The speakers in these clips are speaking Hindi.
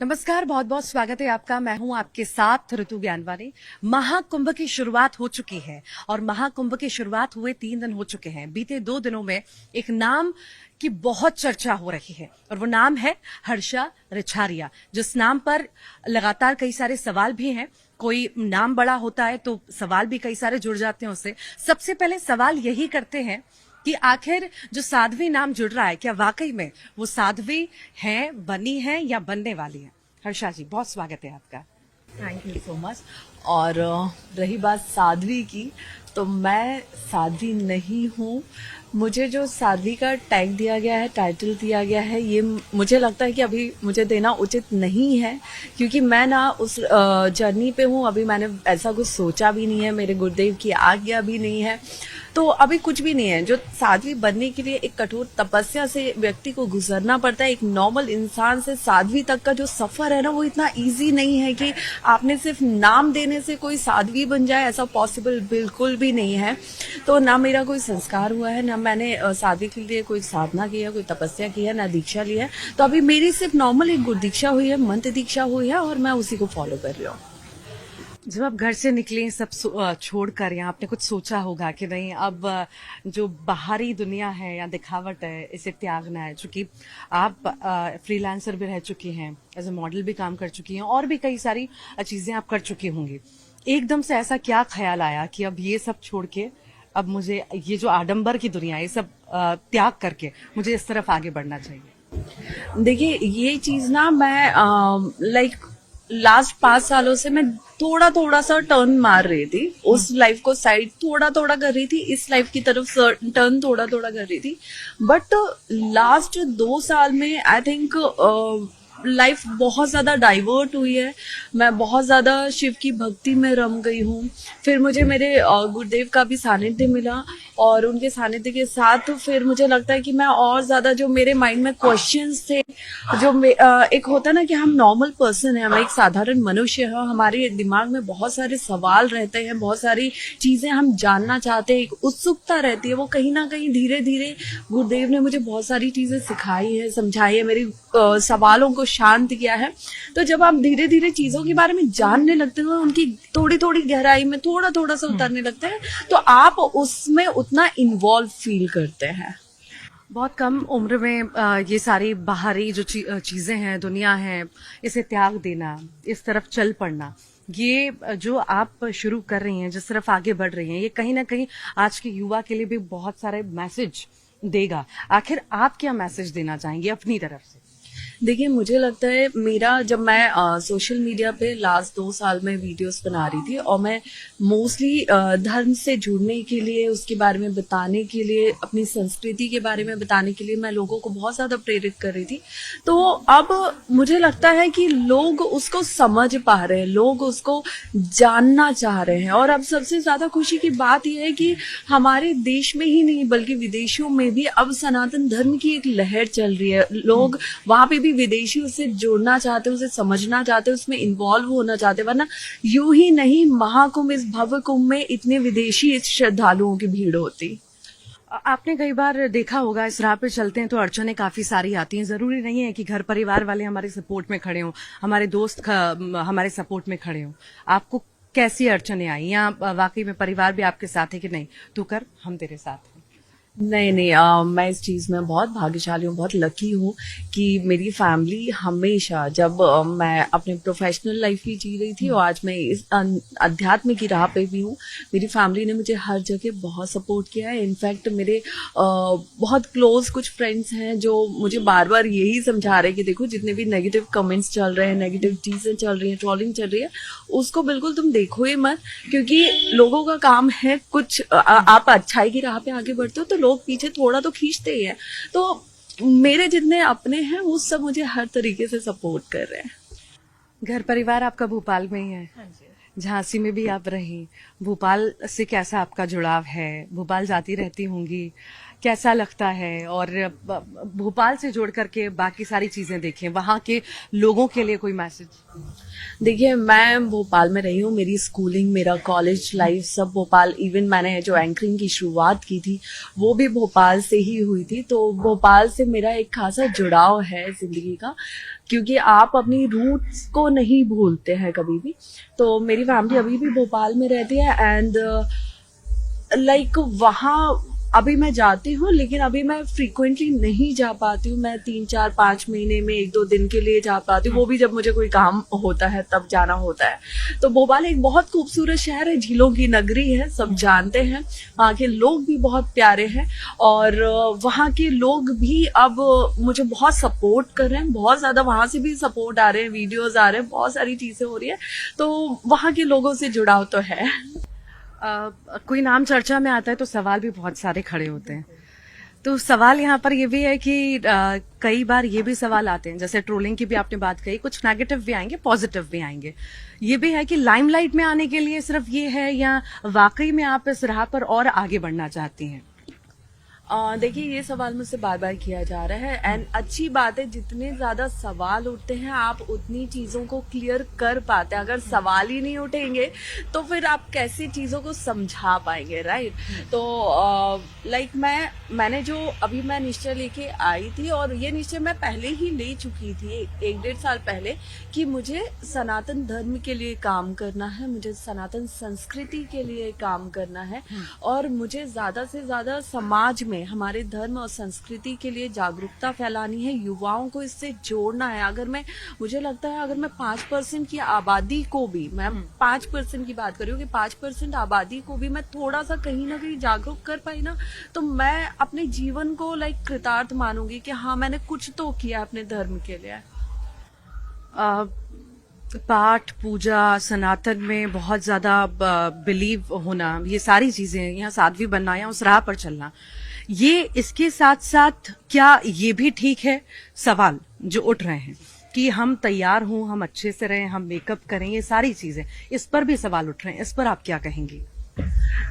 नमस्कार, बहुत बहुत स्वागत है आपका। मैं हूं आपके साथ ऋतु ज्ञानवानी। महाकुंभ की शुरुआत हो चुकी है और महाकुंभ की शुरुआत हुए 3 दिन हो चुके हैं। बीते 2 दिनों में एक नाम की बहुत चर्चा हो रही है और वो नाम है हर्षा रिछारिया, जिस नाम पर लगातार कई सारे सवाल भी हैं। कोई नाम बड़ा होता है तो सवाल भी कई सारे जुड़ जाते हैं उससे। सबसे पहले सवाल यही करते हैं कि आखिर जो साध्वी नाम जुड़ रहा है, क्या वाकई में वो साध्वी है, बनी है या बनने वाली है? हर्षा जी, बहुत स्वागत है आपका। Thank you so much. और रही बात साध्वी की, तो मैं साध्वी नहीं हूँ। मुझे जो साध्वी का टैग दिया गया है, टाइटल दिया गया है, ये मुझे लगता है कि अभी मुझे देना उचित नहीं है, क्योंकि मैं ना उस जर्नी पे हूँ। अभी मैंने ऐसा कुछ सोचा भी नहीं है, मेरे गुरुदेव की आज्ञा भी नहीं है, तो अभी कुछ भी नहीं है। जो साध्वी बनने के लिए एक कठोर तपस्या से व्यक्ति को गुजरना पड़ता है। एक नॉर्मल इंसान से साध्वी तक का जो सफर है ना, वो इतना इजी नहीं है कि आपने सिर्फ नाम देने से कोई साध्वी बन जाए। ऐसा पॉसिबल बिल्कुल भी नहीं है। तो ना मेरा कोई संस्कार हुआ है, ना मैंने साध्वी के लिए कोई साधना की है, कोई तपस्या की है, ना दीक्षा ली है। तो अभी मेरी सिर्फ नॉर्मल एक गुरु दीक्षा हुई है, मंत्र दीक्षा हुई है, और मैं उसी को फॉलो कर रही हूँ। जब आप घर से निकले सब छोड़कर, यहाँ आपने कुछ सोचा होगा कि नहीं, अब जो बाहरी दुनिया है या दिखावट है, इसे त्यागना है। चूंकि आप फ्रीलांसर भी रह चुकी हैं, एज ए मॉडल भी काम कर चुकी हैं और भी कई सारी चीजें आप कर चुकी होंगी। एकदम से ऐसा क्या ख्याल आया कि अब ये सब छोड़ के, अब मुझे ये जो आडंबर की दुनिया है, ये सब त्याग करके मुझे इस तरफ आगे बढ़ना चाहिए? देखिए, ये चीज ना मैं लाइक लास्ट 5 सालों से मैं थोड़ा थोड़ा सा टर्न मार रही थी। उस लाइफ को साइड थोड़ा थोड़ा कर रही थी, इस लाइफ की तरफ टर्न थोड़ा थोड़ा कर रही थी। बट लास्ट 2 साल में आई थिंक लाइफ बहुत ज्यादा डाइवर्ट हुई है। मैं बहुत ज्यादा शिव की भक्ति में रम गई हूँ। फिर मुझे मेरे गुरुदेव का भी सानिध्य मिला, और उनके सानिध्य के साथ फिर मुझे लगता है कि मैं और ज्यादा, जो मेरे माइंड में क्वेश्चंस थे, एक होता ना कि हम नॉर्मल पर्सन है, हम एक साधारण मनुष्य है, हमारे दिमाग में बहुत सारे सवाल रहते हैं, बहुत सारी चीजें हम जानना चाहते हैं, एक उत्सुकता रहती है। वो कहीं ना कहीं धीरे धीरे गुरुदेव ने मुझे बहुत सारी चीजें सिखाई है, समझाई है, मेरी सवालों को शांत किया है। तो जब आप धीरे धीरे चीजों के बारे में जानने लगते हो, उनकी थोड़ी थोड़ी गहराई में थोड़ा थोड़ा सा उतरने लगते हैं, तो आप उसमें उतना इन्वॉल्व फील करते हैं। बहुत कम उम्र में ये सारी बाहरी जो चीजें हैं, दुनिया है, इसे त्याग देना, इस तरफ चल पड़ना, ये जो आप शुरू कर रही हैं, जिस तरफ आगे बढ़ रही हैं, ये कहीं ना कहीं आज के युवा के लिए भी बहुत सारे मैसेज देगा। आखिर आप क्या मैसेज देना चाहेंगे अपनी तरफ से? देखिए, मुझे लगता है, मेरा जब मैं सोशल मीडिया पे लास्ट 2 साल में वीडियोस बना रही थी, और मैं मोस्टली धर्म से जुड़ने के लिए, उसके बारे में बताने के लिए, अपनी संस्कृति के बारे में बताने के लिए मैं लोगों को बहुत ज्यादा प्रेरित कर रही थी। तो अब मुझे लगता है कि लोग उसको समझ पा रहे हैं, लोग उसको जानना चाह रहे हैं। और अब सबसे ज्यादा खुशी की बात यह है कि हमारे देश में ही नहीं बल्कि विदेशों में भी अब सनातन धर्म की एक लहर चल रही है। लोग वहां पे भी विदेशी उससे जुड़ना चाहते हैं, उसे समझना चाहते हैं, उसमें इन्वॉल्व होना चाहते हैं। वरना यूं ही नहीं महाकुंभ, इस भव्य कुंभ में इतने विदेशी श्रद्धालुओं की भीड़ होती। आपने कई बार देखा होगा, इस राह पे चलते हैं तो अड़चने काफी सारी आती हैं। जरूरी नहीं है कि घर परिवार वाले हमारे सपोर्ट में खड़े हों, हमारे दोस्त हमारे सपोर्ट में खड़े हों। आपको कैसी अड़चने आई, या वाकई में परिवार भी आपके साथ है कि नहीं, तू कर, हम तेरे साथ हैं? नहीं नहीं, मैं इस चीज में बहुत भाग्यशाली हूँ, बहुत लकी हूँ कि मेरी फैमिली हमेशा, जब मैं अपने प्रोफेशनल लाइफ भी जी रही थी और आज मैं इस अध्यात्म की राह पे भी हूँ, मेरी फैमिली ने मुझे हर जगह बहुत सपोर्ट किया है। इनफैक्ट मेरे बहुत क्लोज कुछ फ्रेंड्स हैं जो मुझे बार बार यही समझा रहे हैं कि देखो, जितने भी नेगेटिव कमेंट्स चल रहे हैं, नेगेटिव चीजें चल रही हैं, ट्रोलिंग चल रही है, उसको बिल्कुल तुम देखो ही मत, क्योंकि लोगों का काम है कुछ आप अच्छाई की राह पे आगे बढ़ते हो तो लोग पीछे थोड़ा तो खींचते ही हैं। तो मेरे जितने अपने हैं वो सब मुझे हर तरीके से सपोर्ट कर रहे हैं। घर परिवार आपका भोपाल में ही है? हाँ जी। झांसी में भी आप रही। भोपाल से कैसा आपका जुड़ाव है? भोपाल जाती रहती होंगी कैसा लगता है, और भोपाल से जोड़ करके बाकी सारी चीजें देखें, वहाँ के लोगों के लिए कोई मैसेज? देखिए, मैं भोपाल में रही हूँ, मेरी स्कूलिंग, मेरा कॉलेज लाइफ सब भोपाल, इवन मैंने जो एंकरिंग की शुरुआत की थी वो भी भोपाल से ही हुई थी। तो भोपाल से मेरा एक खासा जुड़ाव है जिंदगी का, क्योंकि आप अपनी रूट्स को नहीं भूलते हैं कभी भी। तो मेरी फैमिली अभी भी भोपाल में रहती है एंड लाइक वहाँ अभी मैं जाती हूँ, लेकिन अभी मैं फ्रीक्वेंटली नहीं जा पाती हूँ। मैं 3-4-5 महीने में 1-2 दिन के लिए जा पाती हूँ, वो भी जब मुझे कोई काम होता है तब जाना होता है। तो भोपाल एक बहुत खूबसूरत शहर है, झीलों की नगरी है, सब जानते हैं। वहाँ के लोग भी बहुत प्यारे हैं और वहाँ के लोग भी अब मुझे बहुत सपोर्ट कर रहे हैं, बहुत ज्यादा वहां से भी सपोर्ट आ रहे हैं, वीडियोज आ रहे हैं, बहुत सारी चीजें हो रही है। तो वहाँ के लोगों से जुड़ाव तो है। कोई नाम चर्चा में आता है तो सवाल भी बहुत सारे खड़े होते हैं। तो सवाल यहाँ पर ये भी है कि कई बार ये भी सवाल आते हैं, जैसे ट्रोलिंग की भी आपने बात कही, कुछ नेगेटिव भी आएंगे, पॉजिटिव भी आएंगे। ये भी है कि लाइमलाइट में आने के लिए सिर्फ ये है, या वाकई में आप इस राह पर और आगे बढ़ना चाहती हैं? देखिए, ये सवाल मुझसे बार बार किया जा रहा है एंड अच्छी बात है, जितने ज्यादा सवाल उठते हैं आप उतनी चीजों को क्लियर कर पाते हैं। अगर सवाल ही नहीं उठेंगे तो फिर आप कैसे चीजों को समझा पाएंगे, राइट? तो लाइक मैंने जो अभी मैं निश्चय लेके आई थी, और ये निश्चय मैं पहले ही ले चुकी थी 1-1.5 साल पहले, कि मुझे सनातन धर्म के लिए काम करना है, मुझे सनातन संस्कृति के लिए काम करना है, और मुझे ज्यादा से ज्यादा समाज में हमारे धर्म और संस्कृति के लिए जागरूकता फैलानी है, युवाओं को इससे जोड़ना है। मुझे लगता है अगर मैं 5% की आबादी को भी, मैं 5% की बात कर रही हूँ, कि 5% आबादी को भी मैं थोड़ा सा कहीं ना कहीं जागरूक कर पाई ना, तो मैं अपने जीवन को लाइक कृतार्थ मानूंगी कि हाँ, मैंने कुछ तो किया अपने धर्म के लिए। पाठ पूजा, सनातन में बहुत ज्यादा बिलीव होना, ये सारी चीजें, यहाँ साध्वी बनना या उस राह पर चलना, ये इसके साथ साथ क्या ये भी ठीक है? सवाल जो उठ रहे हैं कि हम तैयार हों, हम अच्छे से रहें, हम मेकअप करें, ये सारी चीजें, इस पर भी सवाल उठ रहे हैं, इस पर आप क्या कहेंगी?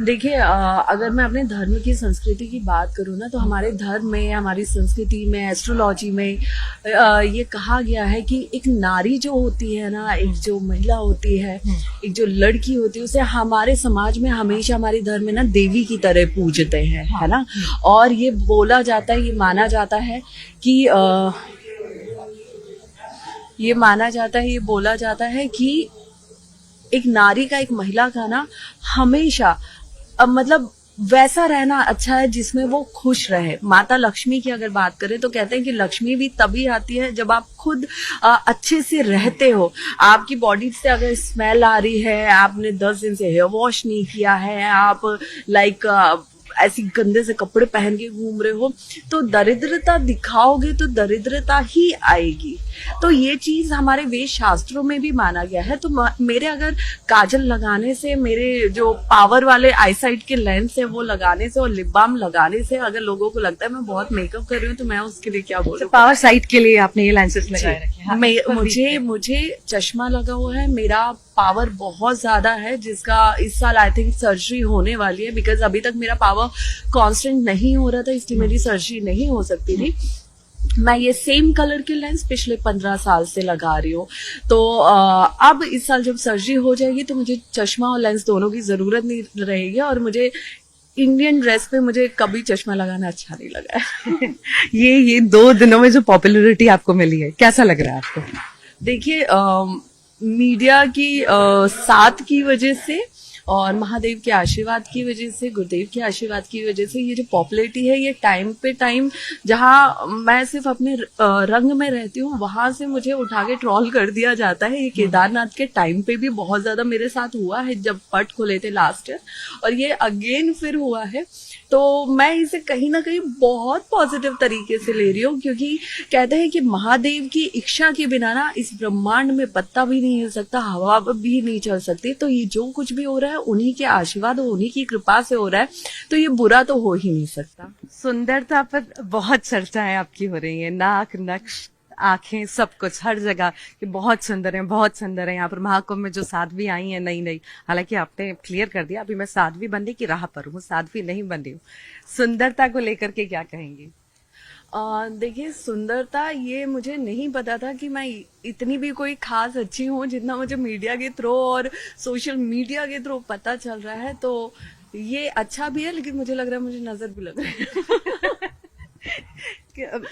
देखिए, अगर मैं अपने धर्म की संस्कृति की बात करूँ ना, तो हमारे धर्म में, हमारी संस्कृति में, एस्ट्रोलॉजी में ये कहा गया है कि एक नारी जो होती है ना, एक जो महिला होती है, एक जो लड़की होती है, उसे हमारे समाज में हमेशा, हमारे धर्म में ना, देवी की तरह पूजते हैं, है ना। और ये बोला जाता है, ये माना जाता है कि ये बोला जाता है कि एक नारी का, एक महिला का ना, हमेशा मतलब वैसा रहना अच्छा है जिसमें वो खुश रहे। माता लक्ष्मी की अगर बात करें तो कहते हैं कि लक्ष्मी भी तभी आती है जब आप खुद अच्छे से रहते हो। आपकी बॉडी से अगर स्मेल आ रही है, आपने 10 दिन से हेयर वॉश नहीं किया है, आप लाइक ऐसी गंदे से कपड़े पहन के घूम रहे हो, तो दरिद्रता दिखाओगे तो दरिद्रता ही आएगी। तो ये चीज हमारे वेद शास्त्रों में भी माना गया है। तो मेरे अगर काजल लगाने से, मेरे जो पावर वाले आईसाइट के लेंस है वो लगाने से, और लिप बाम लगाने से अगर लोगों को लगता है मैं बहुत मेकअप कर रही हूँ, तो मैं उसके लिए क्या बोलूं? पावर साइट के लिए आपने ये लेंसेज लगाए रखे हैं? मुझे चश्मा लगा हुआ है, मेरा पावर बहुत ज्यादा है, जिसका इस साल आई थिंक सर्जरी होने वाली है, बिकॉज अभी तक मेरा पावर कांस्टेंट नहीं हो रहा था, इसलिए मेरी सर्जरी नहीं हो सकती थी। मैं ये सेम कलर के लेंस पिछले 15 साल से लगा रही हूँ। तो अब इस साल जब सर्जरी हो जाएगी तो मुझे चश्मा और लेंस दोनों की जरूरत नहीं रहेगी, और मुझे इंडियन ड्रेस पे मुझे कभी चश्मा लगाना अच्छा नहीं लगा है। ये 2 दिनों में जो पॉपुलैरिटी आपको मिली है, कैसा लग रहा है आपको? देखिए, मीडिया की साथ की वजह से और महादेव के आशीर्वाद की वजह से, गुरुदेव के आशीर्वाद की वजह से, ये जो पॉपुलैरिटी है, ये टाइम पे टाइम, जहाँ मैं सिर्फ अपने रंग में रहती हूँ वहां से मुझे उठा के ट्रॉल कर दिया जाता है। ये केदारनाथ के टाइम पे भी बहुत ज्यादा मेरे साथ हुआ है, जब पट खुले थे लास्ट ईयर, और ये अगेन फिर हुआ है। तो मैं इसे कहीं ना कहीं बहुत पॉजिटिव तरीके से ले रही हूँ, क्योंकि कहते हैं कि महादेव की इच्छा के बिना ना इस ब्रह्मांड में पत्ता भी नहीं हिल सकता, हवा भी नहीं चल सकती। तो ये जो कुछ भी हो रहा है उन्हीं के आशीर्वाद और उन्हीं की कृपा से हो रहा है, तो ये बुरा तो हो ही नहीं सकता। सुंदरता पर बहुत चर्चाएं आपकी हो रही है, नाक, नक्श, आंखें, सब कुछ, हर जगह कि बहुत सुंदर है, बहुत सुंदर है। यहाँ पर महाकुंभ में जो साध्वी आई हैं नई नई, हालांकि आपने क्लियर कर दिया अभी मैं साध्वी बनने की राह पर हूँ, साध्वी नहीं बन रही हूँ। सुंदरता को लेकर के क्या कहेंगी? देखिए, सुंदरता ये मुझे नहीं पता था कि मैं इतनी भी कोई खास अच्छी हूँ, जितना मुझे मीडिया के थ्रू और सोशल मीडिया के थ्रू पता चल रहा है। तो ये अच्छा भी है, लेकिन मुझे लग रहा है मुझे नजर भी लग रहा है।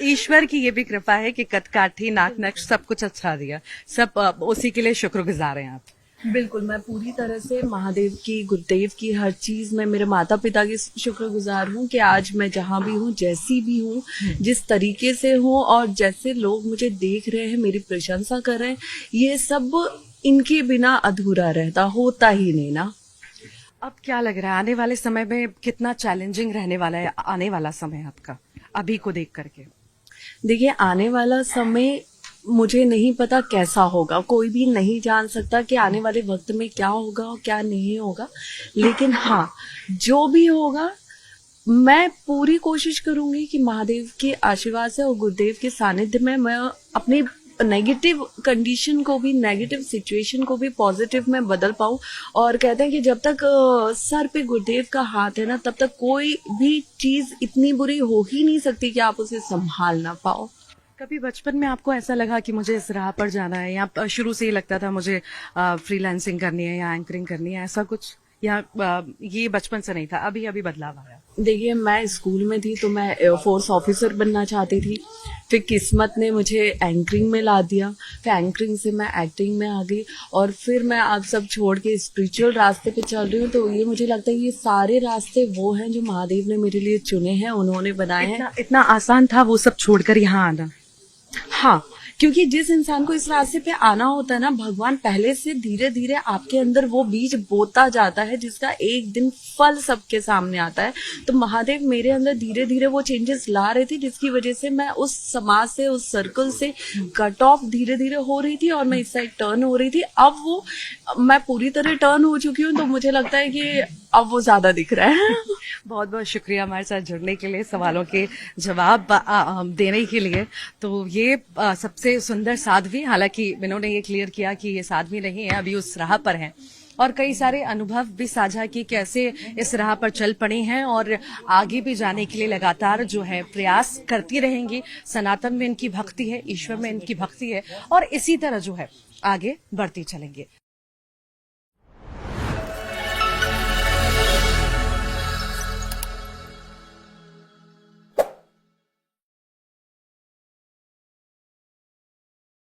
ईश्वर की ये भी कृपा है कि कदकाठी, नाक नक्श सब कुछ अच्छा दिया, सब उसी के लिए शुक्रगुजार हैं आप। बिल्कुल, मैं पूरी तरह से महादेव की, गुरुदेव की, हर चीज में मेरे माता पिता की शुक्रगुजार हूँ कि आज मैं जहाँ भी हूँ, जैसी भी हूँ, जिस तरीके से हूँ और जैसे लोग मुझे देख रहे हैं, मेरी प्रशंसा कर रहे हैं, ये सब इनके बिना अधूरा रहता, होता ही नहीं ना। अब क्या लग रहा है आने वाले समय में कितना चैलेंजिंग रहने वाला है आने वाला समय आपका, अभी को देख करके? देखिए, आने वाला समय मुझे नहीं पता कैसा होगा, कोई भी नहीं जान सकता कि आने वाले वक्त में क्या होगा और क्या नहीं होगा। लेकिन हाँ, जो भी होगा मैं पूरी कोशिश करूंगी कि महादेव के आशीर्वाद से और गुरुदेव के सानिध्य में मैं अपनी नेगेटिव कंडीशन को भी, नेगेटिव सिचुएशन को भी पॉजिटिव में बदल पाऊं। और कहते हैं कि जब तक सर पे गुरुदेव का हाथ है ना, तब तक कोई भी चीज इतनी बुरी हो ही नहीं सकती कि आप उसे संभाल ना पाओ। कभी बचपन में आपको ऐसा लगा कि मुझे इस राह पर जाना है, या शुरू से ही लगता था मुझे फ्रीलांसिंग करनी है या एंकरिंग करनी है, ऐसा कुछ, या ये बचपन से नहीं था, अभी अभी बदलाव आया? देखिए, मैं स्कूल में थी तो मैं एयरफोर्स ऑफिसर बनना चाहती थी। फिर किस्मत ने मुझे एंकरिंग में ला दिया, फिर एंकरिंग से मैं एक्टिंग में आ गई, और फिर मैं अब सब छोड़ के स्पिरिचुअल रास्ते पे चल रही हूँ। तो ये मुझे लगता है ये सारे रास्ते वो हैं जो महादेव ने मेरे लिए चुने हैं, उन्होंने बनाए हैं। इतना आसान था वो सब छोड़कर यहाँ आना? हाँ, क्योंकि जिस इंसान को इस रास्ते पे आना होता है ना, भगवान पहले से धीरे धीरे आपके अंदर वो बीज बोता जाता है, जिसका एक दिन फल सबके सामने आता है। तो महादेव मेरे अंदर धीरे धीरे वो चेंजेस ला रहे थे, जिसकी वजह से मैं उस समाज से, उस सर्कल से कट ऑफ धीरे धीरे हो रही थी और मैं इस साइड टर्न हो रही थी। अब वो मैं पूरी तरह टर्न हो चुकी हूँ, तो मुझे लगता है कि अब वो ज्यादा दिख रहा है। बहुत बहुत शुक्रिया हमारे साथ जुड़ने के लिए, सवालों के जवाब देने के लिए। तो ये सबसे सुंदर साध्वी, हालांकि इन्होंने ये क्लियर किया कि ये साध्वी नहीं है, अभी उस राह पर हैं, और कई सारे अनुभव भी साझा किए, कैसे इस राह पर चल पड़ी हैं और आगे भी जाने के लिए लगातार जो है प्रयास करती रहेंगी। सनातन में इनकी भक्ति है, ईश्वर में इनकी भक्ति है, और इसी तरह जो है आगे बढ़ती चलेंगे।